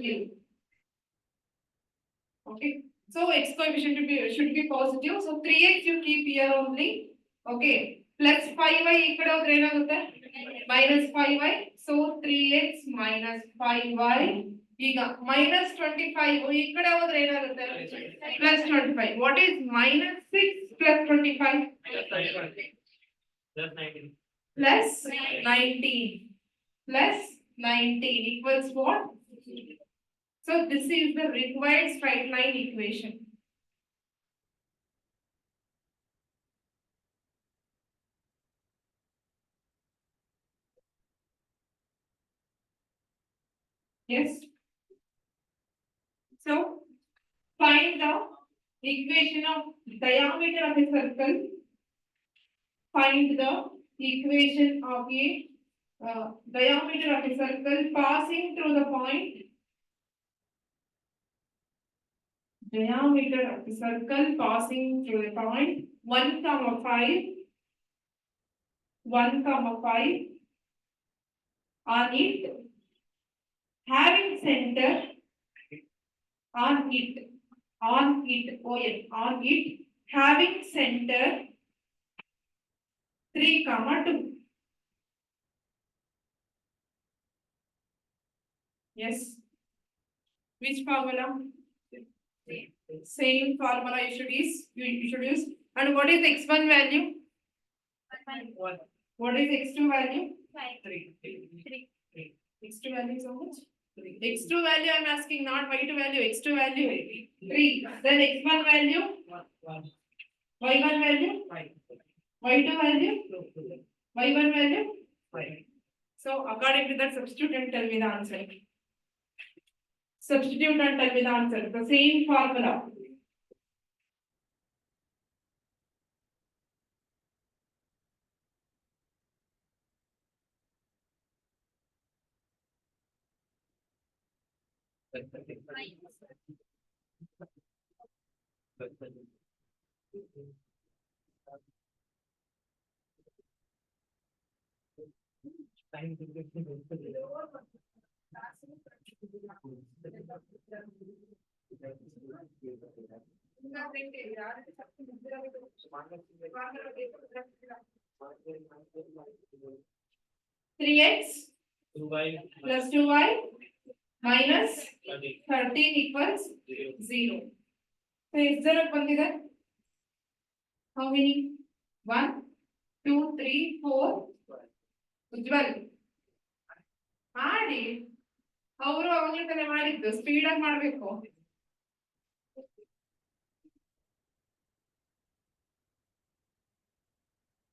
positive. Okay. So x coefficient should be positive. So 3x you keep here only. Okay. Plus 5y ikkada hodre enagutte minus 5y. So 3x minus 5y. ಈಗ minus 25 ಈ ಕಡೆ ಹೋದ್ರೆ ಏನಾಗುತ್ತೆ plus 25. What is minus 6 plus 25? Plus 19. Plus 19. Plus 19 equals what? So this is the required straight line equation. Yes. So find the equation of diameter of a circle. Find the equation of a diameter of a circle passing through the point. Diameter of the circle passing through the point 1,5, 1,5 on it, having center on it, on it, having center 3,2. Yes. Which formula? Same formula you should use. And what is x1 value? 1. What is x2 value? 3. x2 value is how much? 3. x2 value I am asking, not y2 value. x2 value 3. Then x1 value 1. y1 value 5. y2 value 2. y1 value 5. So according to that, substitute and tell me the answer. Substitute and tell me the answer. The same formula. Three x plus 2y minus 13 equals 0. So is there a bandida? How many? 1, 2, 3, 4. Ujjwal. ಮಾಡಿ ಅವರು ಅವಾಗಲೇ ತಾನೇ ಮಾಡಿದ್ದು, speed ಆಗಿ ಮಾಡಬೇಕು.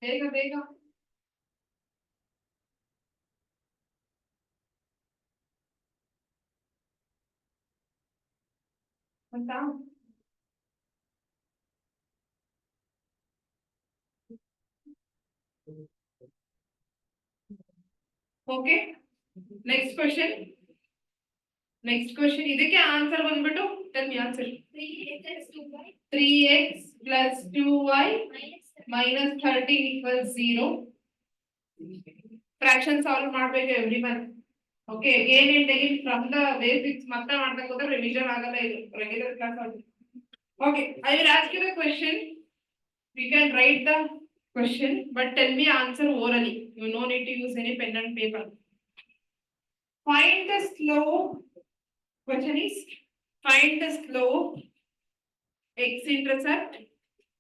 ಬೇಗ ಬೇಗ. ಅಂತ ಓಕೆ. Next question. ಇದಕ್ಕೆ ಆನ್ಸರ್ ಬಂದ್ಬಿಟ್ಟು tell me answer. 3x plus 2y minus 13 equals 0. fraction solve ಮಾಡಬೇಕು everyone. Okay, again and again from the basics ಮತ್ತೆ ಮಾಡ್ತಾ ಹೋದ್ರೆ revision ಆಗಲ್ಲ, ಇದು regular class ಆಗುತ್ತೆ. Okay, I will ask you the question. We can write the question but tell me answer orally. You no need to use any pen and paper. Find the slope. Question is find the slope x-intercept,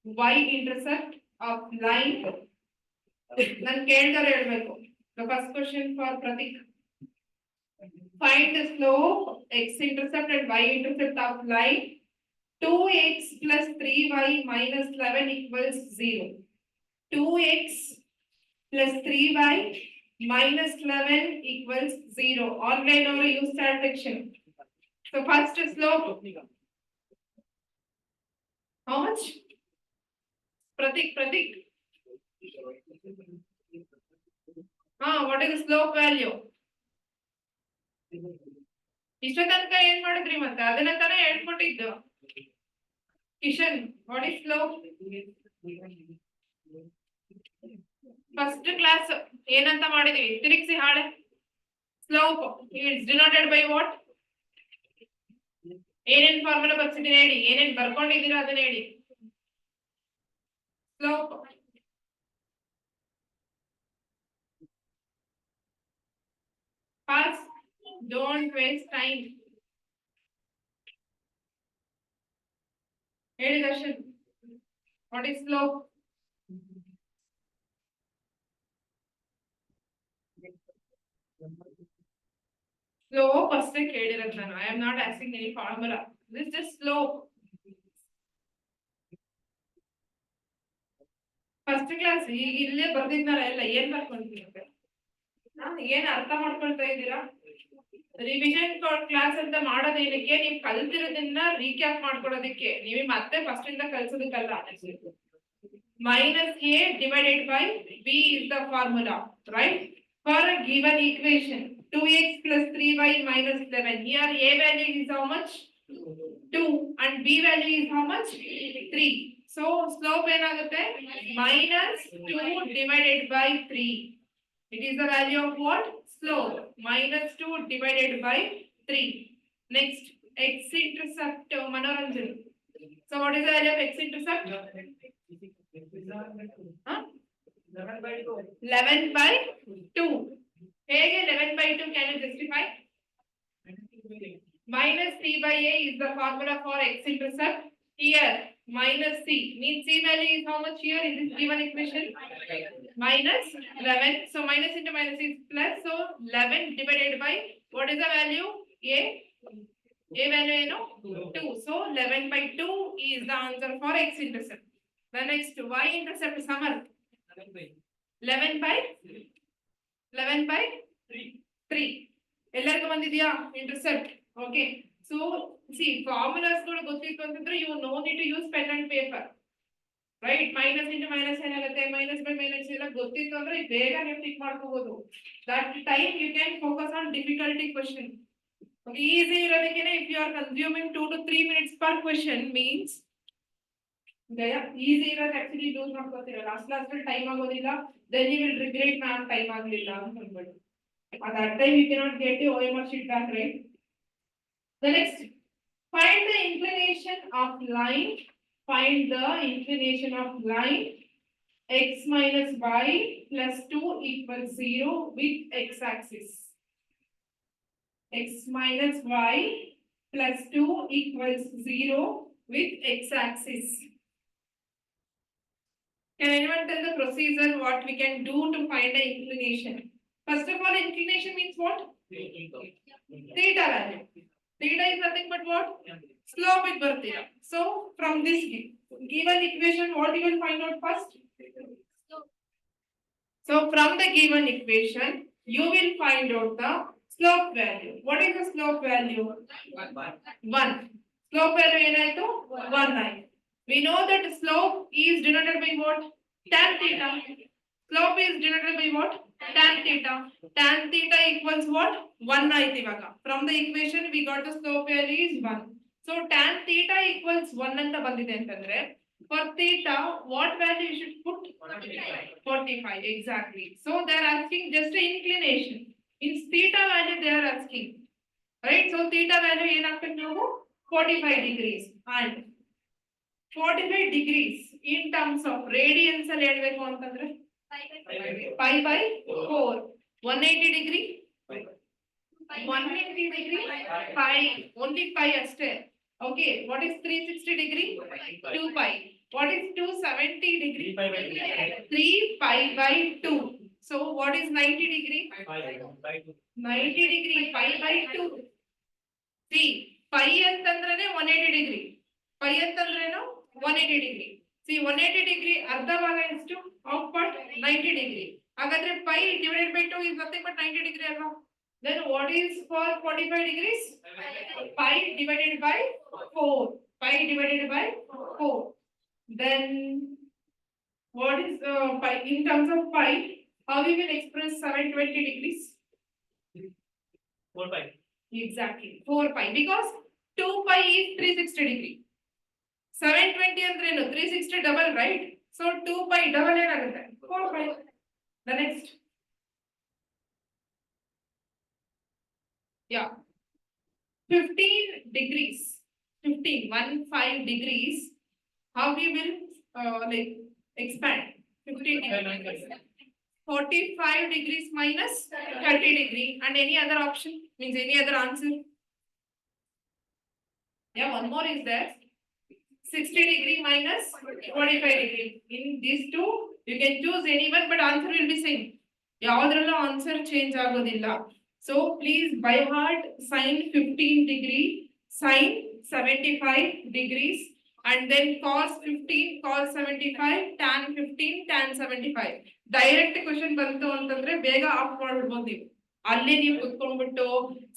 y-intercept of line. Nan ಕೇಳಿದರೆ ಹೇಳಬೇಕು. The first question for Pratik. Find the slope x-intercept and y-intercept of line 2x plus 3y minus 11 equals 0. 2x plus 3y minus 11 equals 0. Online over use start section. So first slope. How much? Pratik. What is the slope value? ಇಷ್ಟ ತನಕ ಏನ್ ಮಾಡಿದ್ರಿ ಮತ್ತೆ ಅದನ್ನ ತಾನೇ ಹೇಳ್ಕೊಟ್ಟಿದ್ದು. Kishan, what is slope? First class ಏನಂತ ಮಾಡಿದೀವಿ? ತಿರುಗಿಸಿ ಹಾಳೆ. Slope is denoted by what? ಏನೇನ್ ಫಾರ್ಮುಲಾ ಬರ್ಸಿದೀನಿ ಹೇಳಿ, ಏನೇನ್ ಬರ್ಕೊಂಡಿದ್ದೀರಾ ಅದನ್ನ ಹೇಳಿ. Slope fast, don't waste time. ಹೇಳಿ Darshan, what is slope? Slope ಅಷ್ಟೇ ಕೇಳಿರೋದು ನಾನು. I am not asking any formula. This just slope. First class ಈಗ ಇಲ್ಲೇ ಬರ್ದಿದ್ನಲ್ಲ ಎಲ್ಲ, ಏನ್ ಬರ್ಕೊಂಡ್ತೀರ? ಏನ್ ಅರ್ಥ ಮಾಡ್ಕೊಳ್ತಾ ಇದ್ದೀರಾ? ರಿವಿಷನ್ ಕ್ಲಾಸ್ ಅಂತ ಮಾಡೋದೇನಕ್ಕೆ? ನೀವು ಕಲ್ತಿರೋದನ್ನ ರೀಕ್ಯಾಪ್ ಮಾಡ್ಕೊಳ್ಳೋದಕ್ಕೆ, ನೀವೇ ಮತ್ತೆ ಫಸ್ಟ್ ಇಂದ ಕಲ್ಸೋದಕ್ಕಲ್ಲ. minus a divided by b is the formula, right? For a given equation 2x plus 3y minus 11, here a value is how much? 2 and b value is how much? 3. So slope ಏನಾಗುತ್ತೆ? minus 2 divided by 3. It is the value of what? Slope. Minus 2 divided by 3. Next, x-intercept, Manoranjan. So what is the value of x-intercept? 11 by 2. ಹೇಗೆ 11 by 2? Can you justify? Minus c by a is the formula for x-intercept. Here minus c means c value is how much here in this given equation? Minus 11. So minus into minus is plus. So 11 divided by what is the value? A. A value you know 2. So 11 by 2 is the answer for x-intercept. The next y-intercept summer. 11 by 3. ಎಲ್ಲರಿಗೂ ಬಂದಿದೆಯಾ intercept? Okay. So see formulas ಗಳು ಗೊತ್ತಿತ್ತು ಅಂತಂದ್ರೆ you no need to use pen and paper. Right? Minus into minus ಏನಾಗುತ್ತೆ? Minus by minus ಎಲ್ಲ ಗೊತ್ತಿತ್ತು ಅಂದ್ರೆ ಬೇಗ ನೀವು ಟಿಕ್ ಮಾಡ್ಕೋಬಹುದು. That time you can focus on difficulty question. Okay, easy ಇರೋದಕ್ಕೆ if you are consuming 2 to 3 minutes per question means easy ಇರೋದು actually use ಮಾಡ್ಕೋತೀರ. Last time ಆಗೋದಿಲ್ಲ, then you will regret ma'am time ಆಗಲಿಲ್ಲ ಅಂತ ಅಂದ್ಬಿಟ್ಟು. At that time you cannot get the OMR sheet back, right? The next, find the inclination of line. Find the inclination of line x minus y plus 2 equals 0 with x-axis. X minus y plus 2 equals 0 with x-axis. Can anyone tell the procedure what we can do to find the inclination? First of all, inclination means what? Theta value. Theta is nothing but what? Slope with birthday. So from this given equation, what you will find out first? So from the given equation, you will find out the slope value. What is the slope value? 1. Slope value ಏನಾಯ್ತು? 1 ಆಯ್ತು. We know that slope is denoted by what? Tan theta. Slope is denoted by what? Tan theta. Tan theta equals what? 1 ಆಯ್ತು ಇವಾಗ. From the equation we got the slope value is 1. So tan theta equals 1 ಅಂತ ಬಂದಿದೆ ಅಂತಂದ್ರೆ for theta what value you should put? 45. Exactly. So they are asking just the inclination. In theta value they are asking. Right? So theta value ಏನಾಗ್ತದೆ ನಾವು? 45 degrees. And 45 degrees in terms of radians ಅಲ್ಲಿ ಹೇಳಬೇಕು ಅಂತಂದ್ರೆ pi by 4. 180 degree 180 degree pi, only pi ಅಷ್ಟೇ. Okay, what is 360 degree? 2 pi. What is 270 degree? 3 pi by 2. So what is 90 degree? 90 degree pi by 2. See, pi ಅಂತಂದ್ರೆ 180 degree. Pi ಅಂತಂದ್ರೇನು? 180 degree. See, 180 degree ಅರ್ಧ ಭಾಗ ಎಷ್ಟು? Half part 90 degree. ಹಾಗಾದ್ರೆ pi divided by 2 is nothing but 90 degree ಅಲ್ವಾ? Then what is for 45 degrees? Pi divided by 4. Pi divided by 4. Then what is pi in terms of pi? How we will express 720 degrees? 4 pi. Exactly, 4 pi, because 2 pi is 360 degree. 720 ಅಂದ್ರೇನು? 360 double, right? So 2 pi double ಏನಾಗುತ್ತೆ? 4 pi. The next, yeah, 15 degrees 15 degrees, how we will like expand 15 degrees. 45 degrees minus 30 degree, and any other option means any other answer. Yeah, one more is there. 60 degree minus 45 degree. In these two, you can choose anyone, but answer will be same. ಯಾವುದ್ರಲ್ಲೂ answer change ಆಗೋದಿಲ್ಲ. So please by heart sin 15 degree, sin 75 degrees, and then cos 15, cos 75, tan 15, tan 75. Direct question ಬಂತು ಅಂತಂದ್ರೆ ಬೇಗ off ಮಾಡ್ಬಿಡ್ಬೋದು ನೀವು. ಅಲ್ಲಿ ನೀವು ಕುತ್ಕೊಂಡ್ಬಿಟ್ಟು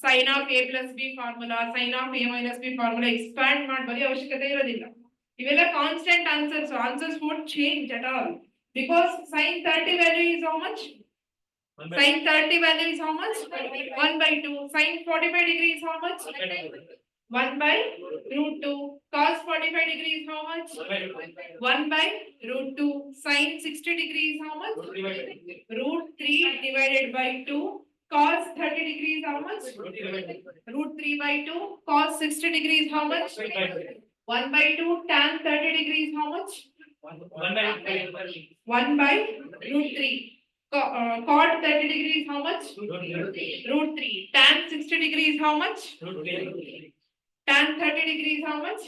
sine of A plus B formula, sine of A minus B formula expand ಮಾಡಿ ಅವಶ್ಯಕತೆ ಇರೋದಿಲ್ಲ. ಇವೆಲ್ಲ constant answers, answers won't change at all because sin 30 value is how much? Sin 30 value is how much? 1/2. Sin 45 degree is how much? 1/√2. Cos 45 degree is how much? 1/√2. Sin 60 degree is how much? √3 divided by 2. Cos 30 degree is how much? √3/2. Cos 60 degree is how much? 1/2. Tan 30 degree is how much? 1/√3. Cot 30 degree is how much? √3. Tan 60 degree is how much? Tan 30 degree is how much?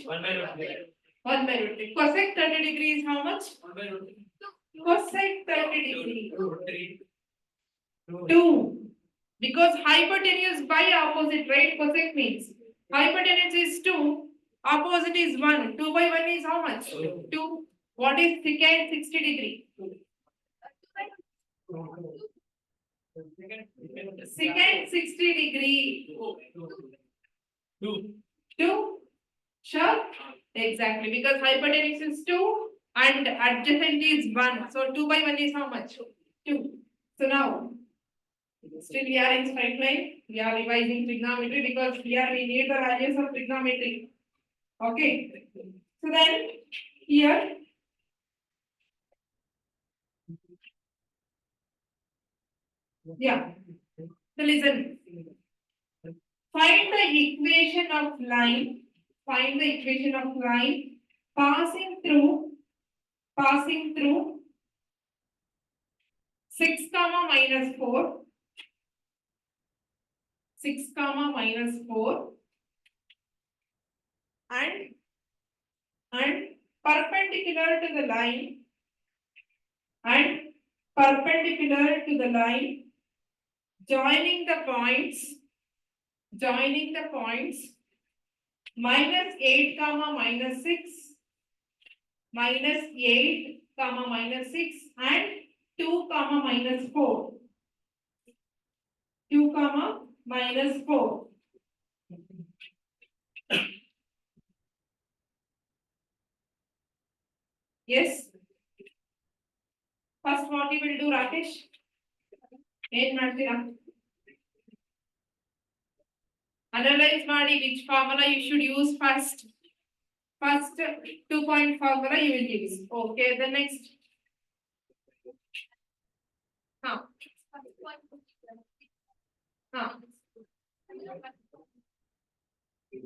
1/√3. Cosec 30 degree is how much? Cosec 30 degree 2. Because hypotenuse by opposite, right? Cosec means hypotenuse is 2, opposite is 1. 2/1 is how much? 2. What is secant 60 degree? Secant 60 degree 2. Sure? Exactly, because hypotenuse is 2 and adjacent is 1. So 2/1 is how much? 2. So now still we are in straight line. We are revising trigonometry because here we need the values of trigonometry. Okay. So then here yeah. So listen. Find the equation of line. Find the equation of line passing through 6, minus 4. 6, minus 4 and perpendicular to the line joining the points minus 8, minus 6, minus 8, minus 6 and 2, minus 4. 2, minus 4. Yes. First what you will do, Rakesh? Analyze ಮಾಡಿ which formula you should use first. First 2-point formula you will use. Okay, the next.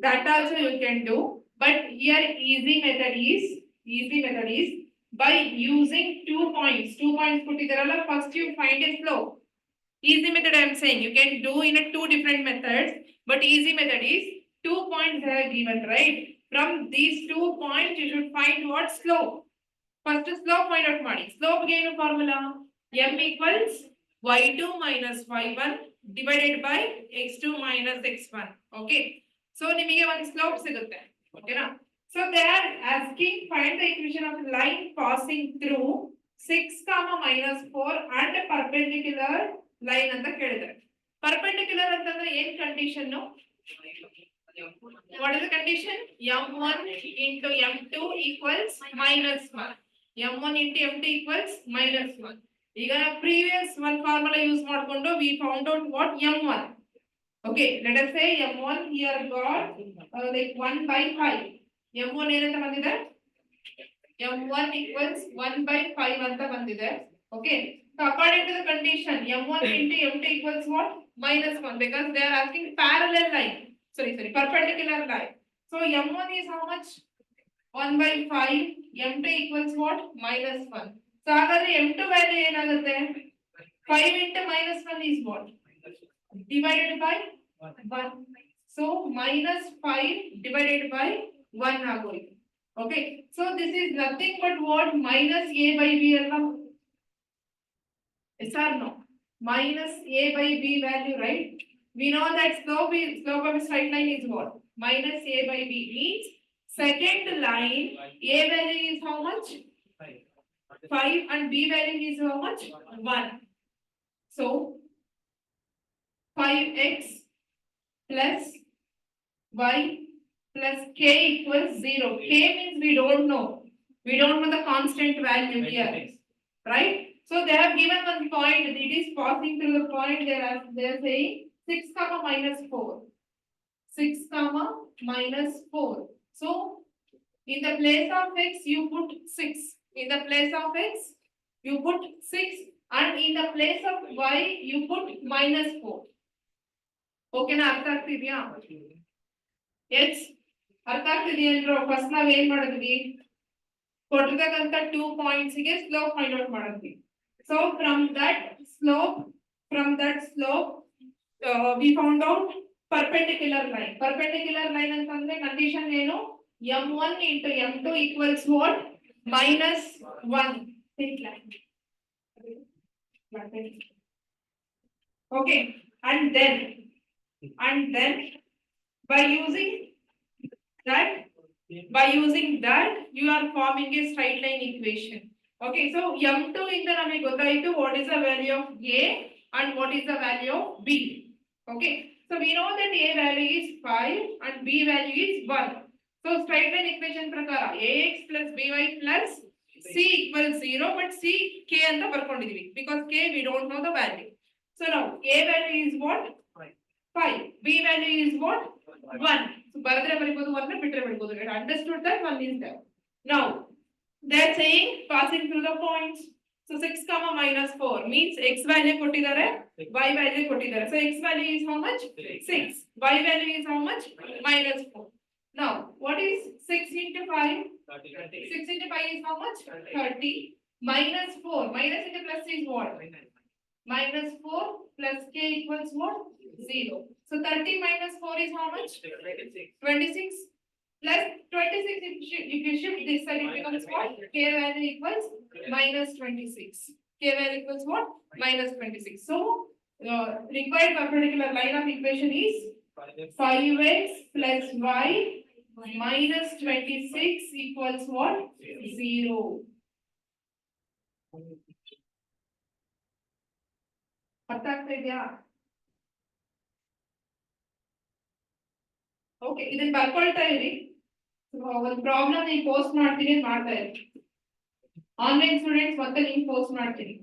That also you can do, but here easy method is by using 2 points. 2 points put together. First you find a slope. Easy method I am saying you can do in a 2 different methods, but easy method is 2 points are given, right? From these 2 points you should find what slope. First slope find out ಮಾಡಿ. Slope gain formula m equals y2 minus y1 divided by x2 minus x1. Okay, so ನಿಮಗೆ ಒಂದು slope ಸಿಗುತ್ತೆ. Okay na? So they are asking find the equation of line passing through 6, minus 4 and perpendicular line ಅಂತ ಕೇಳಿದ್ದಾರೆ. Perpendicular ಅಂತಂದ್ರೆ ಏನ್ condition? What is the condition? m1 into m2 equals minus 1. m1 into m2 equals minus 1. ಈಗ previous one formula use ಮಾಡ್ಕೊಂಡು we found out what m1. Okay, let us say m1 here got like 1/5. m1 ಏನಂತ ಬಂದಿದೆ? m1 equals 1/5 ಅಂತ ಬಂದಿದೆ. Okay, so according to the condition m1 into m2 equals what? Minus 1, because they are asking parallel line. Sorry, perpendicular line. So m1 is how much? 1 by 5. m2 equals what? Minus 1. So ಹಾಗಾದ್ರೆ m2 value ಏನಾಗುತ್ತೆ? 5 into minus 1 is what? Divided by 1. So minus 5 divided by 1 ಆಗೋಯ್ತು. Okay. So this is nothing but what? Minus a by b alva. Yes or no? Minus a by b value, right? We know that slope of a straight line is what? Minus a by b means second line a value is how much? 5 and b value is how much? 1. So 5x plus y plus k equals 0. K means we don't know. We don't know the constant value here, right? So they have given one point. It is passing through the point. They are saying 6 comma minus 4. 6 comma minus 4. So in the place of x you put 6. In the place of x you put 6 and in the place of y you put minus 4. Okay na ಅರ್ಥ ಆಗ್ತಿದ್ಯಾ? Yes. ಅರ್ಥ ಆಗ್ತಿದೆಯಲ್ರೋ? First ನಾವ್ ಏನ್ ಮಾಡಿದ್ವಿ? ಕೊಟ್ಟಿರ್ತಕ್ಕಂತ 2 points ಗೆ slope find out ಮಾಡಿದ್ವಿ. So from that slope we found out perpendicular line. Perpendicular line ಅಂತಂದ್ರೆ condition ಏನು? m1 into m2 equals what? Minus 1. Okay. And then by using that you are forming a straight line equation. Okay, so m2 ಇಂದ ನಮಗೆ ಗೊತ್ತಾಯಿತು what is the value of a and what is the value of b. Okay, so we know that a value is 5 and b value is 1. So straight line equation ಪ್ರಕಾರ ax plus by plus c equals 0, but c k ಅಂತ ಬರ್ಕೊಂಡಿದೀವಿ because k we don't know the value. So now a value is what? 5. b value is what? 1. So ಬರೆದ್ರೆ ಬರಿಬಹುದು 1 ಬಿಟ್ರೆ ಬಿಡಬಹುದು. Understood that? 1 is there. Now they are saying passing through the points. So 6 comma minus 4 means x value ಕೊಟ್ಟಿದ್ದಾರೆ, y value ಕೊಟ್ಟಿದ್ದಾರೆ. So x value is how much? 6. Y value is how much? Minus 4. Now what is 6 into 5? 6 into 5 is how much? 30. Minus 4. Minus into plus is what? Minus 4 plus k equals what? 0. So 30 minus 4 is how much? 26. Plus 26 if you shift this side it becomes what? K value equals minus 26. K value equals what? Minus 26. So required perpendicular line of equation is 5x plus y minus 26 equals what? 0. ಅರ್ಥ ಆಗ್ತಾ ಇದೆಯಾ? Okay, ಇದನ್ನ ಬರ್ಕೊಳ್ತಾ ಇರಿ. ಒಂದು problem ನೀವು post ಮಾಡ್ತೀನಿ ಮಾಡ್ತಾ ಇರಿ. ಆನ್ಲೈನ್ ಸ್ಟೂಡೆಂಟ್ಸ್ ಮತ್ತೆ ನೀವು ಪೋಸ್ಟ್ ಮಾಡ್ತೀನಿ.